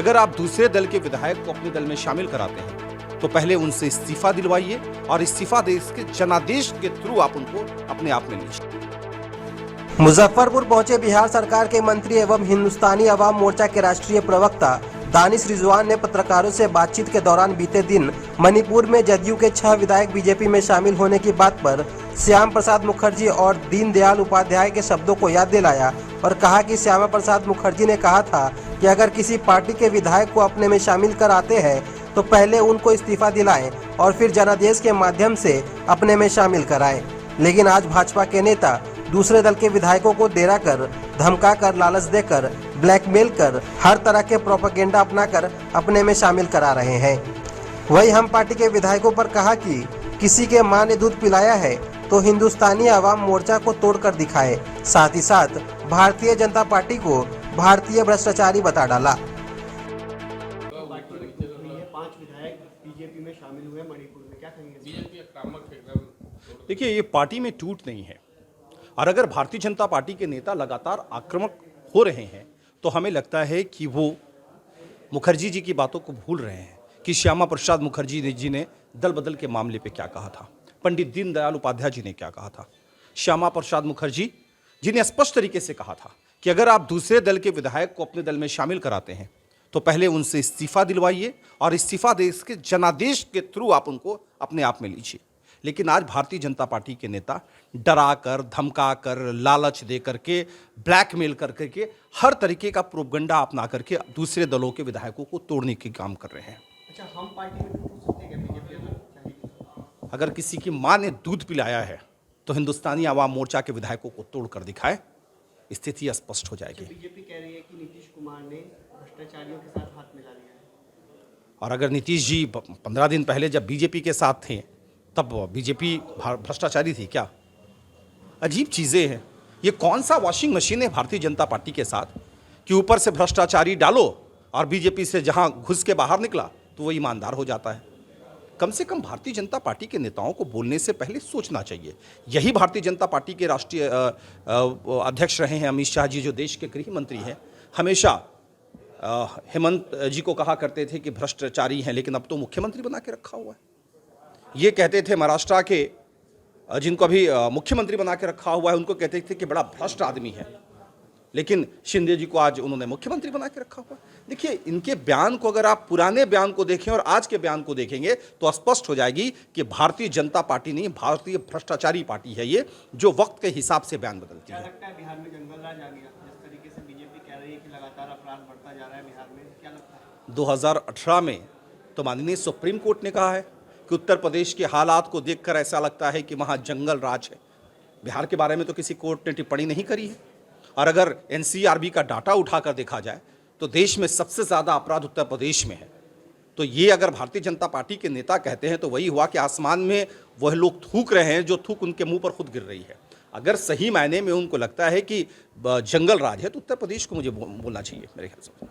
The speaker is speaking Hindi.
अगर आप दूसरे दल के विधायक को अपने दल में शामिल कराते हैं तो पहले उनसे इस्तीफा दिलवाइए और इस्तीफा देश के जनादेश के थ्रू आप उनको अपने आप में लीजिए। मुजफ्फरपुर पहुंचे बिहार सरकार के मंत्री एवं हिंदुस्तानी अवाम मोर्चा के राष्ट्रीय प्रवक्ता दानिश रिजवान ने पत्रकारों से बातचीत के दौरान बीते दिन मणिपुर में जदयू के 6 विधायक बीजेपी में शामिल होने की बात पर श्यामा प्रसाद मुखर्जी और दीनदयाल उपाध्याय के शब्दों को याद दिलाया और कहा कि श्यामा प्रसाद मुखर्जी ने कहा था कि अगर किसी पार्टी के विधायक को अपने में शामिल कराते हैं तो पहले उनको इस्तीफा दिलाएं और फिर जनादेश के माध्यम से अपने में शामिल कराएं। लेकिन आज भाजपा के नेता दूसरे दल के विधायकों को डेरा कर, धमका कर, लालच देकर, ब्लैकमेल कर, हर तरह के प्रोपेगेंडा अपनाकर अपने में शामिल करा रहे हैं। वही हम पार्टी के विधायकों पर कहा कि किसी के मां ने दूध पिलाया है तो हिंदुस्तानी अवाम मोर्चा को तोड़कर दिखाए। साथ ही साथ भारतीय जनता पार्टी को भारतीय भ्रष्टाचारी बता डाला। 5 विधायक बीजेपी में शामिल हुए मणिपुर में, क्या कहेंगे? बीजेपी आक्रामक एकदम। देखिए, ये पार्टी में टूट नहीं है और अगर भारतीय जनता पार्टी के नेता लगातार आक्रामक हो रहे हैं तो हमें लगता है कि वो मुखर्जी जी की बातों को भूल रहे हैं कि श्यामा प्रसाद मुखर्जी जी ने दल बदल के मामले पे क्या कहा था, पंडित दीनदयाल उपाध्याय जी ने क्या कहा था। श्यामा प्रसाद मुखर्जी जी ने स्पष्ट तरीके से कहा था कि अगर आप दूसरे दल के विधायक को अपने दल में शामिल कराते हैं तो पहले उनसे इस्तीफा दिलवाइए और इस्तीफा देश के जनादेश के थ्रू आप उनको अपने आप में लीजिए। लेकिन आज भारतीय जनता पार्टी के नेता डरा कर, धमका कर, लालच दे करके, ब्लैकमेल कर करके, हर तरीके का प्रोपगंडा अपना करके दूसरे दलों के विधायकों को तोड़ने के काम कर रहे हैं। अच्छा, हम पार्टी में टूट सकते हैं क्या बीजेपी? अगर किसी की मां ने दूध पिलाया है तो हिंदुस्तानी आवाम मोर्चा के विधायकों को तोड़ कर दिखाए, स्थिति स्पष्ट हो जाएगी। बीजेपी कह रही है कि नीतीश कुमार ने भ्रष्टाचारियों के साथ हाथ मिला लिया है। और अगर नीतीश जी 15 दिन पहले जब बीजेपी के साथ थे तब बीजेपी भ्रष्टाचारी थी क्या? अजीब चीज़ें हैं। ये कौन सा वॉशिंग मशीन है भारतीय जनता पार्टी के साथ कि ऊपर से भ्रष्टाचारी डालो और बीजेपी से जहां घुस के बाहर निकला तो वो ईमानदार हो जाता है। कम से कम भारतीय जनता पार्टी के नेताओं को बोलने से पहले सोचना चाहिए। यही भारतीय जनता पार्टी के राष्ट्रीय अध्यक्ष रहे हैं अमित शाह जी, जो देश के गृह मंत्री हैं। हमेशा हेमंत जी को कहा करते थे कि भ्रष्टाचारी हैं, लेकिन अब तो मुख्यमंत्री बना के रखा हुआ है। ये कहते थे महाराष्ट्र के जिनको अभी मुख्यमंत्री बना के रखा हुआ है, उनको कहते थे कि बड़ा भ्रष्ट आदमी है, लेकिन शिंदे जी को आज उन्होंने मुख्यमंत्री बना के रखा हुआ है। देखिए, इनके बयान को अगर आप पुराने बयान को देखें और आज के बयान को देखेंगे तो स्पष्ट हो जाएगी कि भारतीय जनता पार्टी नहीं, भारतीय भ्रष्टाचारी पार्टी है ये, जो वक्त के हिसाब से बयान बदलती है। क्या लगता है बिहार में जंगल राज आ गया? जिस तरीके से बीजेपी कह रही है कि लगातार अपराध बढ़ता जा रहा है बिहार में, क्या लगता है? 2018 में तो माननीय सुप्रीम कोर्ट ने कहा है कि उत्तर प्रदेश के हालात को देखकर ऐसा लगता है कि वहाँ जंगल राज है। बिहार के बारे में तो किसी कोर्ट ने टिप्पणी नहीं करी है। और अगर एनसीआरबी का डाटा उठाकर देखा जाए तो देश में सबसे ज़्यादा अपराध उत्तर प्रदेश में है। तो ये अगर भारतीय जनता पार्टी के नेता कहते हैं तो वही हुआ कि आसमान में वह लोग थूक रहे हैं जो थूक उनके मुंह पर खुद गिर रही है। अगर सही मायने में उनको लगता है कि जंगल राज है तो उत्तर प्रदेश को मुझे बोलना चाहिए मेरे ख्याल से।